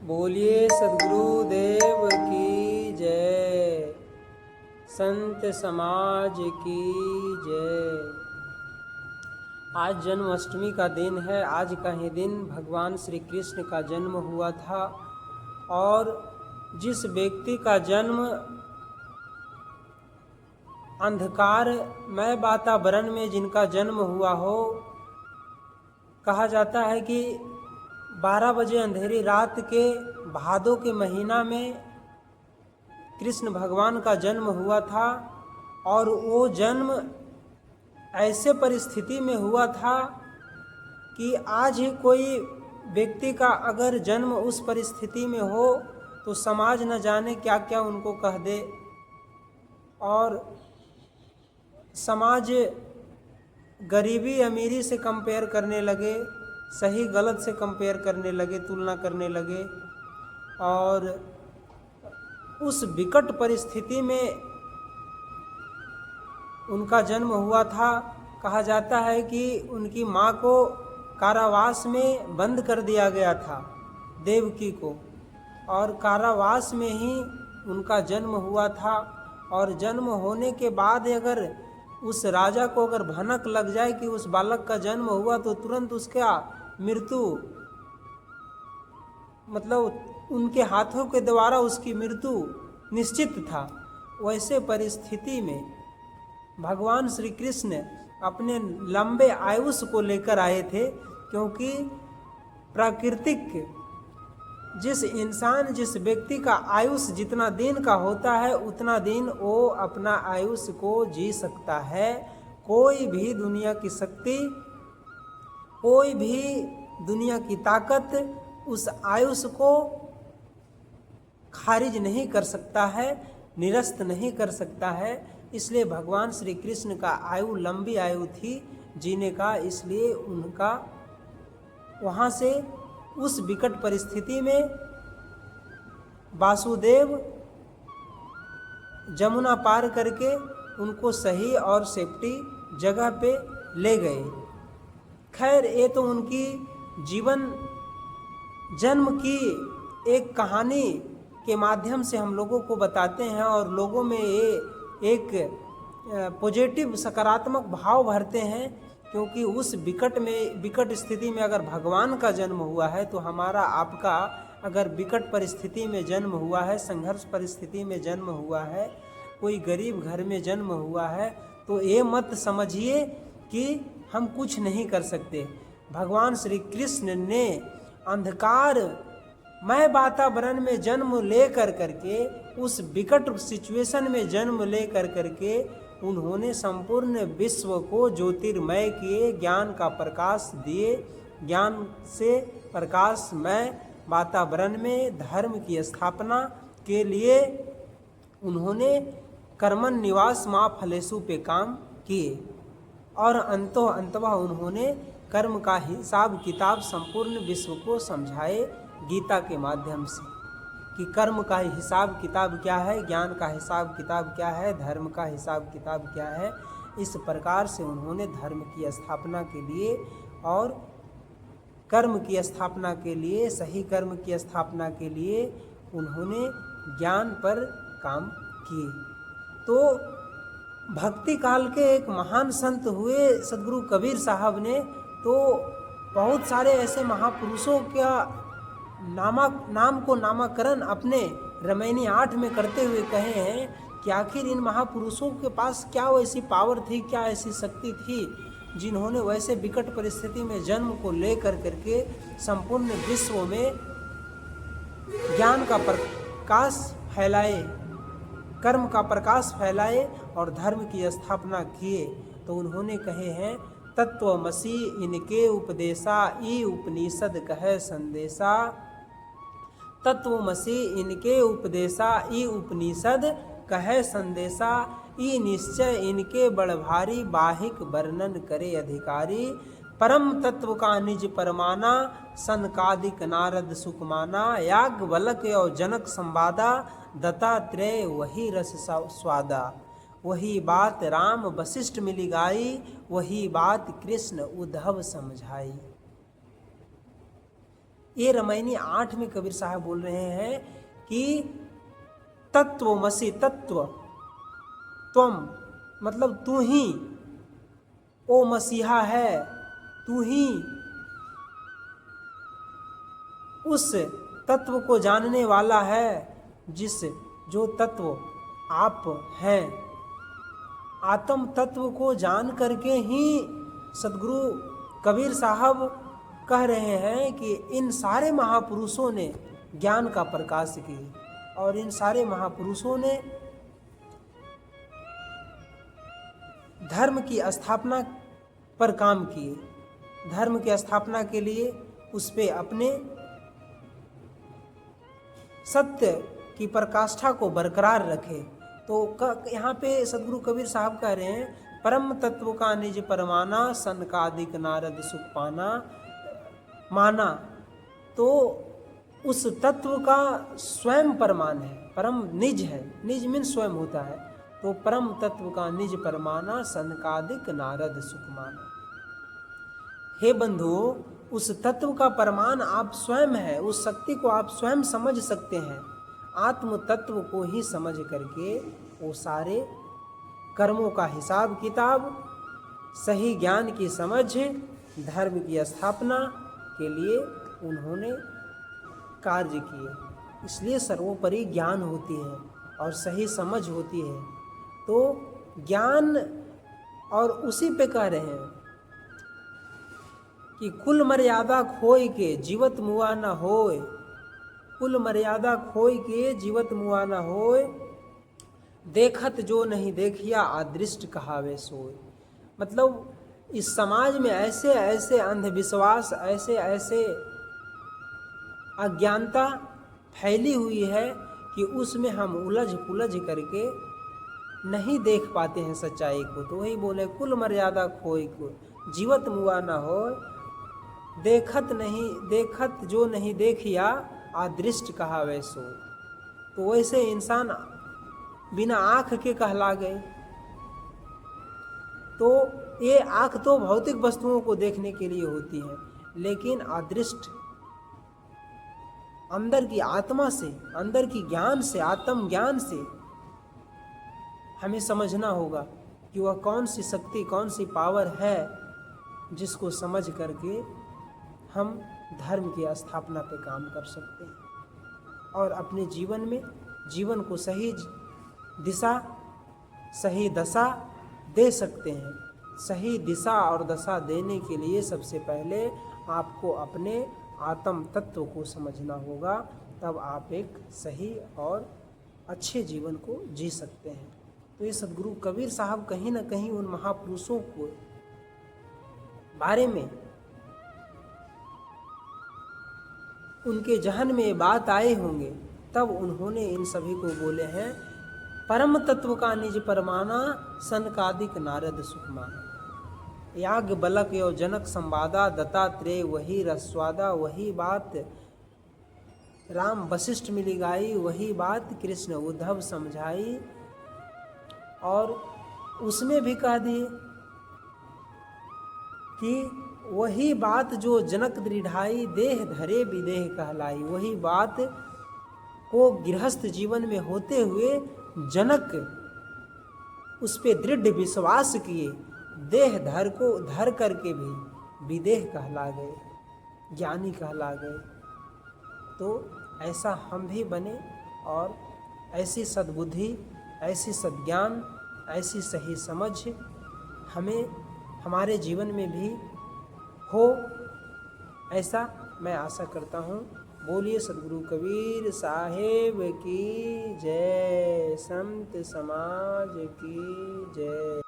बोलिए सद्गुरु देव की जय, संत समाज की जय। आज जन्माष्टमी का दिन है। आज का ही दिन भगवान श्री कृष्ण का जन्म हुआ था और जिस व्यक्ति का जन्म अंधकारमय वातावरण में जिनका जन्म हुआ हो, कहा जाता है कि 12 बजे अंधेरी रात के भादों के महीना में कृष्ण भगवान का जन्म हुआ था और वो जन्म ऐसे परिस्थिति में हुआ था कि आज ही कोई व्यक्ति का अगर जन्म उस परिस्थिति में हो तो समाज न जाने क्या क्या उनको कह दे और समाज गरीबी अमीरी से कंपेयर करने लगे, सही गलत से कंपेयर करने लगे, तुलना करने लगे। और उस विकट परिस्थिति में उनका जन्म हुआ था। कहा जाता है कि उनकी माँ को कारावास में बंद कर दिया गया था, देवकी को, और कारावास में ही उनका जन्म हुआ था। और जन्म होने के बाद अगर उस राजा को अगर भनक लग जाए कि उस बालक का जन्म हुआ तो तुरंत उसका मृत्यु, मतलब उनके हाथों के द्वारा उसकी मृत्यु निश्चित था। वैसे परिस्थिति में भगवान श्री कृष्ण अपने लंबे आयुष्य को लेकर आए थे, क्योंकि प्राकृतिक जिस व्यक्ति का आयुष्य जितना दिन का होता है उतना दिन वो अपना आयुष्य को जी सकता है। कोई भी दुनिया की शक्ति, कोई भी दुनिया की ताकत उस आयुष्य को खारिज नहीं कर सकता है, निरस्त नहीं कर सकता है। इसलिए भगवान श्री कृष्ण का आयु लंबी आयु थी जीने का, इसलिए उनका वहाँ से उस विकट परिस्थिति में वासुदेव जमुना पार करके उनको सही और सेफ्टी जगह पे ले गए। खैर, ये तो उनकी जीवन जन्म की एक कहानी के माध्यम से हम लोगों को बताते हैं और लोगों में ये एक पॉजिटिव सकारात्मक भाव भरते हैं, क्योंकि उस विकट स्थिति में अगर भगवान का जन्म हुआ है तो हमारा आपका अगर विकट परिस्थिति में जन्म हुआ है, संघर्ष परिस्थिति में जन्म हुआ है, कोई गरीब घर में जन्म हुआ है, तो ये मत समझिए कि हम कुछ नहीं कर सकते। भगवान श्री कृष्ण ने अंधकारमय वातावरण में जन्म ले करके, उस विकट सिचुएशन में जन्म ले करके उन्होंने संपूर्ण विश्व को ज्योतिर्मय किए, ज्ञान का प्रकाश दिए। ज्ञान से प्रकाशमय वातावरण में धर्म की स्थापना के लिए उन्होंने कर्मण निवास माँ फलेषु पे काम किए और अंततः उन्होंने कर्म का हिसाब किताब संपूर्ण विश्व को समझाए गीता के माध्यम से कि कर्म का हिसाब किताब क्या है, ज्ञान का हिसाब किताब क्या है, धर्म का हिसाब किताब क्या है। इस प्रकार से उन्होंने धर्म की स्थापना के लिए और कर्म की स्थापना के लिए, सही कर्म की स्थापना के लिए उन्होंने ज्ञान पर काम किए। तो भक्ति काल के एक महान संत हुए सद्गुरु कबीर साहब ने, तो बहुत सारे ऐसे महापुरुषों का नाम को नामकरण अपने रामायणी 8 में करते हुए कहे हैं कि आखिर इन महापुरुषों के पास क्या वैसी पावर थी, क्या ऐसी शक्ति थी जिन्होंने वैसे विकट परिस्थिति में जन्म को ले करके संपूर्ण विश्व में ज्ञान का प्रकाश फैलाए, कर्म का प्रकाश फैलाए और धर्म की स्थापना किए। तो उन्होंने कहे हैं, तत्वमसि इनके उपदेशा ई उपनिषद कहे संदेशा। तत्वमसि इनके उपदेशा ई उपनिषद कहे संदेशा। ई निश्चय इनके बड़ भारी बाहिक वर्णन करे अधिकारी। परम तत्व का निज परमाना सनकादिक नारद सुकमाना। याज्ञवल्क्य और जनक संवादा दत्तात्रेय वही रस स्वादा। वही बात राम वशिष्ठ मिली गाई, वही बात कृष्ण उद्धव समझाई। ये रामायणी 8 में कबीर साहब बोल रहे हैं कि तत्वमसि तत्व त्वम, मतलब तू ही ओ मसीहा है, तू ही उस तत्व को जानने वाला है जो तत्व आप हैं। आत्म तत्व को जान करके ही सदगुरु कबीर साहब कह रहे हैं कि इन सारे महापुरुषों ने ज्ञान का प्रकाश किया और इन सारे महापुरुषों ने धर्म की स्थापना पर काम किए, धर्म की स्थापना के लिए उस पे अपने सत्य की प्रकाष्ठा को बरकरार रखे। तो यहाँ पे सदगुरु कबीर साहब कह रहे हैं, परम तत्व का निज परमाना, सनकादिक नारद सुख पाना माना। तो उस तत्व का स्वयं परमान है, परम निज है, निज मीन स्वयं होता है। तो परम तत्व का निज परमाना, सनकादिक नारद सुख माना। हे बंधु, उस तत्व का परमान आप स्वयं है, उस शक्ति को आप स्वयं समझ सकते हैं। आत्म तत्व को ही समझ करके वो सारे कर्मों का हिसाब किताब, सही ज्ञान की समझ, धर्म की स्थापना के लिए उन्होंने कार्य किए। इसलिए सर्वोपरि ज्ञान होती है और सही समझ होती है। तो ज्ञान, और उसी पे कह रहे हैं कि कुल मर्यादा खोय के जीवत मुआ न होय, कुल मर्यादा खोय के जीवत मुआ न होय, देखत जो नहीं देखिया अदृष्ट कहावे सोय। मतलब इस समाज में ऐसे ऐसे अंधविश्वास, ऐसे ऐसे अज्ञानता फैली हुई है कि उसमें हम उलझ पुलझ करके नहीं देख पाते हैं सच्चाई को। तो वही बोले, कुल मर्यादा खोय को जीवत मुआ न होय, देखत जो नहीं देखिया अदृष्ट कहावे सोय। तो वैसे इंसान बिना आँख के कहला गए। तो ये आँख तो भौतिक वस्तुओं को देखने के लिए होती है, लेकिन अदृष्ट अंदर की आत्मा से, अंदर की ज्ञान से, आत्म ज्ञान से हमें समझना होगा कि वह कौन सी शक्ति, कौन सी पावर है जिसको समझ करके हम धर्म की स्थापना पे काम कर सकते हैं और अपने जीवन में जीवन को सही दिशा, सही दशा दे सकते हैं। सही दिशा और दशा देने के लिए सबसे पहले आपको अपने आत्म तत्व को समझना होगा, तब आप एक सही और अच्छे जीवन को जी सकते हैं। तो ये सदगुरु कबीर साहब कहीं ना कहीं उन महापुरुषों को बारे में उनके जहन में बात आए होंगे, तब उन्होंने इन सभी को बोले हैं, परम तत्व का निज परमाना, सनकादिक नारद सुखमाना। याग बलक यो जनक संवादा, दत्तात्रेय वही रसवादा। वही बात राम वशिष्ठ मिली गाई, वही बात कृष्ण उद्धव समझाई। और उसमें भी कह दिए कि वही बात जो जनक दृढ़ाई, देह धरे विदेह कहलाई। वही बात को गृहस्थ जीवन में होते हुए जनक उस पे दृढ़ विश्वास किए, देह धर करके भी विदेह कहला गए, ज्ञानी कहला गए। तो ऐसा हम भी बने और ऐसी सद्बुद्धि, ऐसी सद्ज्ञान, ऐसी सही समझ हमें हमारे जीवन में भी हो, ऐसा मैं आशा करता हूँ। बोलिए सदगुरु कबीर साहेब की जय, संत समाज की जय।